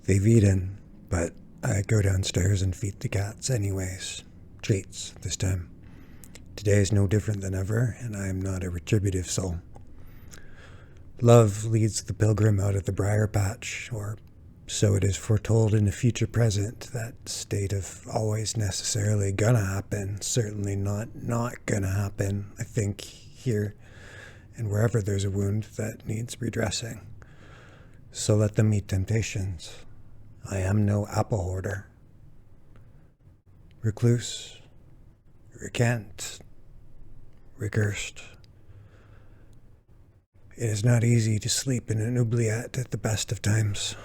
They've eaten, but I go downstairs and feed the cats anyways. Treats, this time. Today is no different than ever, and I am not a retributive soul. Love leads the pilgrim out of the briar patch, or so it is foretold in the future present. That state of always necessarily gonna happen, certainly not gonna happen, I think, here and wherever there's a wound that needs redressing. So let them meet temptations. I am no apple hoarder. Recluse, recant, recursed. It is not easy to sleep in an oubliette at the best of times.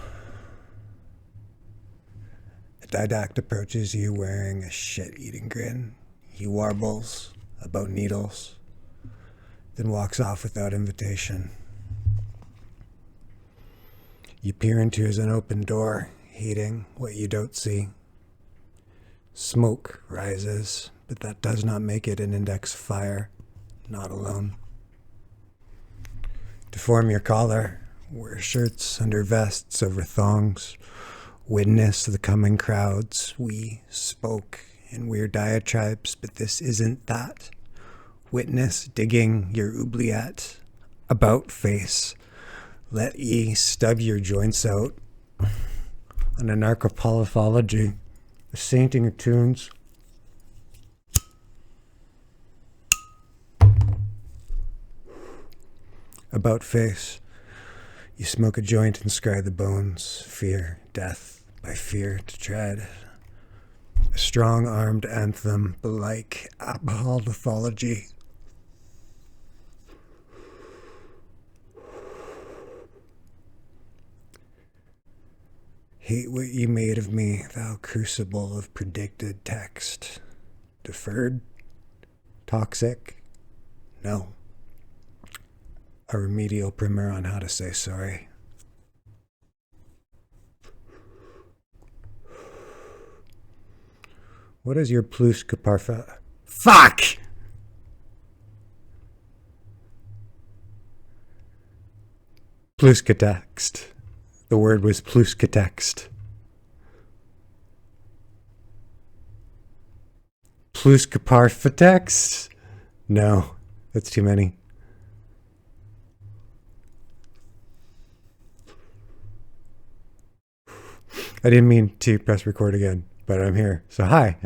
A didact approaches you wearing a shit-eating grin. He warbles about needles, then walks off without invitation. You peer into his unopened door, hating what you don't see. Smoke rises, but that does not make it an index fire. Not alone. Deform your collar, wear shirts under vests over thongs. Witness the coming crowds. We spoke in weird diatribes, but this isn't that. Witness digging your oubliette. About face. Let ye stub your joints out on a narcopolyphology, a sainting of tunes. About face. You smoke a joint and scry the bones. Fear, death, by fear to tread. A strong-armed anthem, belike apolyphology. Hate what you made of me, thou crucible of predicted text. Deferred? Toxic? No. A remedial primer on how to say sorry. What is your plus que parfait? Fuck! Plus que text. The word was plus que text. Plus que parfait text? No, that's too many. I didn't mean to press record again, but I'm here. So hi.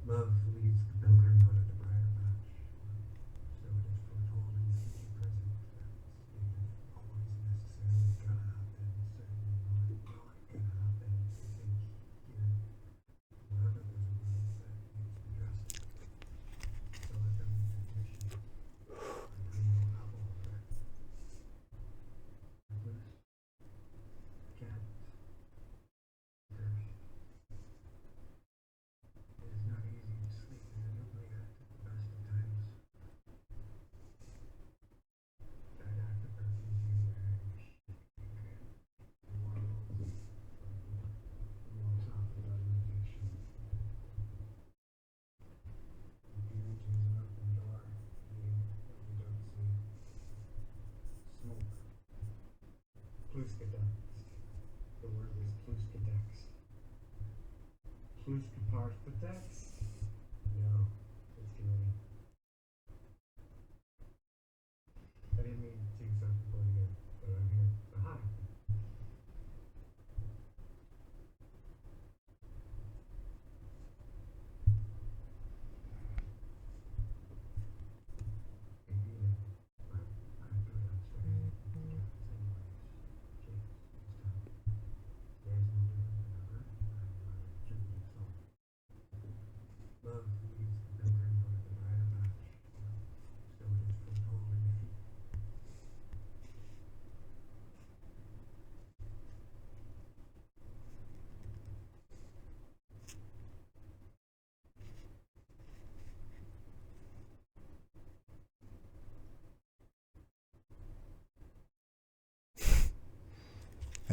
Love leads the pilgrim out of the briar patch. So it is foretold in the future present that it always necessarily gonna happen, certainly not gonna happen, I think, here, wherever there's a wound that needs redressing. So let them meet temptation. I am no apple hoarder. Recluse, cat, cursed. It is not easy to sleep in an oubliette at the best of times. Didact approaches you wearing a shit-eating grin. He warbles and walks off without invitation. You peer into his unopened door, hating what you don't see. Smoke. Plus que text. The word was plus que text. Plus que parfait text? No, it's too many. I didn't mean to start recording again, but I'm here. So hi.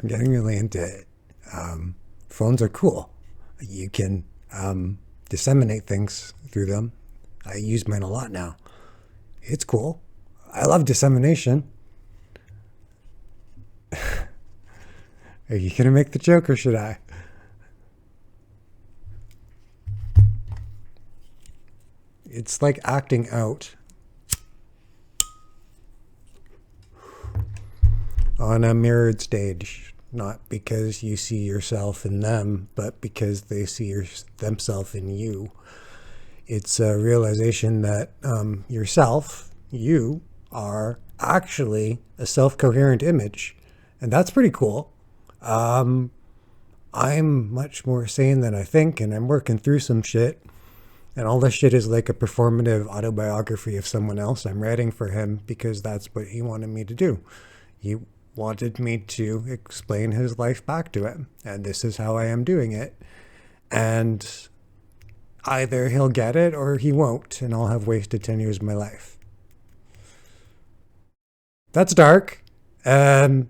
I'm getting really into it. Phones are cool. You can disseminate things through them. I use mine a lot now. It's cool. I love dissemination. Are you gonna make the joke or should I? It's like acting out on a mirrored stage, not because you see yourself in them, but because they see themselves in you. It's a realization that yourself, you, are actually a self-coherent image. And that's pretty cool. I'm much more sane than I think, and I'm working through some shit. And all this shit is like a performative autobiography of someone else. I'm writing for him because that's what he wanted me to do. He wanted me to explain his life back to him. And this is how I am doing it. And either he'll get it or he won't, and I'll have wasted 10 years of my life. That's dark. And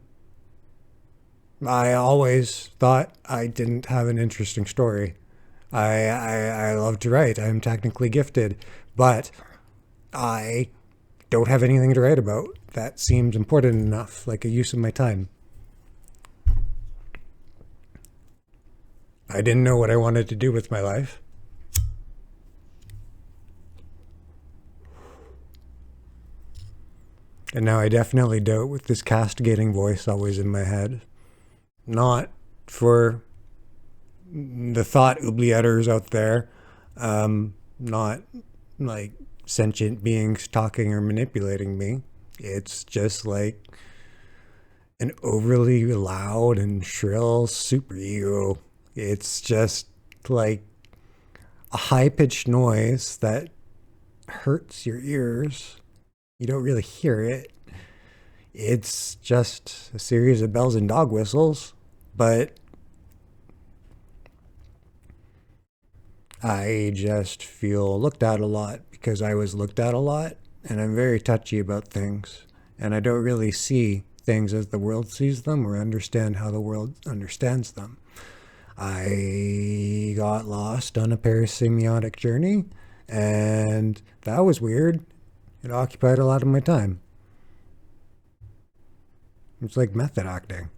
I always thought I didn't have an interesting story. I love to write. I'm technically gifted, but I don't have anything to write about. That seems important enough, like a use of my time. I didn't know what I wanted to do with my life. And now I definitely doubt with this castigating voice always in my head. Not for the thought oublietters out there, not like sentient beings talking or manipulating me. It's just like an overly loud and shrill superego. It's just like a high-pitched noise that hurts your ears. You don't really hear it. It's just a series of bells and dog whistles, but I just feel looked at a lot because I was looked at a lot, and I'm very touchy about things, and I don't really see things as the world sees them or understand how the world understands them. I got lost on a parasemiotic journey, and that was weird. It occupied a lot of my time. It's like method acting.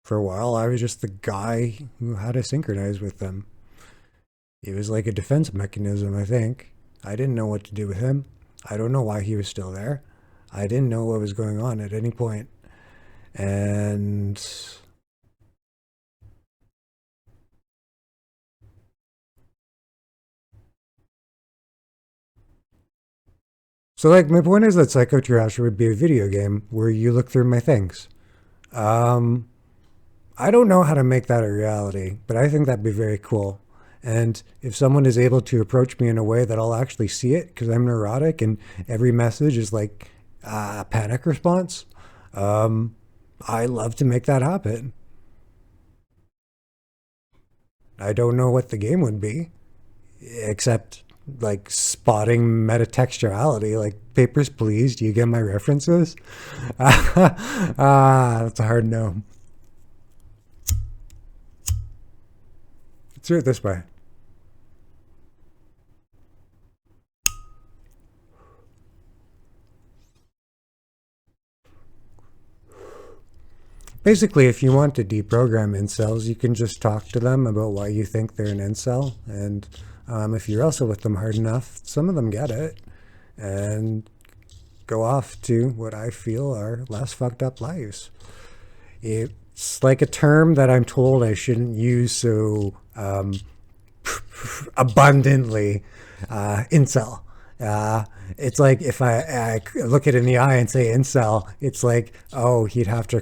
For a while, I was just the guy who had to synchronize with them. It was like a defense mechanism, I think. I didn't know what to do with him. I don't know why he was still there. I didn't know what was going on at any point. And so, like, my point is that Psychotriage would be a video game where you look through my things. I don't know how to make that a reality, but I think that'd be very cool. And if someone is able to approach me in a way that I'll actually see it, because I'm neurotic and every message is like a panic response, I love to make that happen. I don't know what the game would be, except like spotting metatextuality, like Papers, Please. Do you get my references? That's a hard no. Let's do it this way. Basically, if you want to deprogram incels, you can just talk to them about why you think they're an incel. And if you wrestle with them hard enough, some of them get it and go off to what I feel are less fucked up lives. It's like a term that I'm told I shouldn't use so abundantly, incel. It's like if I look it in the eye and say incel, it's like, oh, he'd have to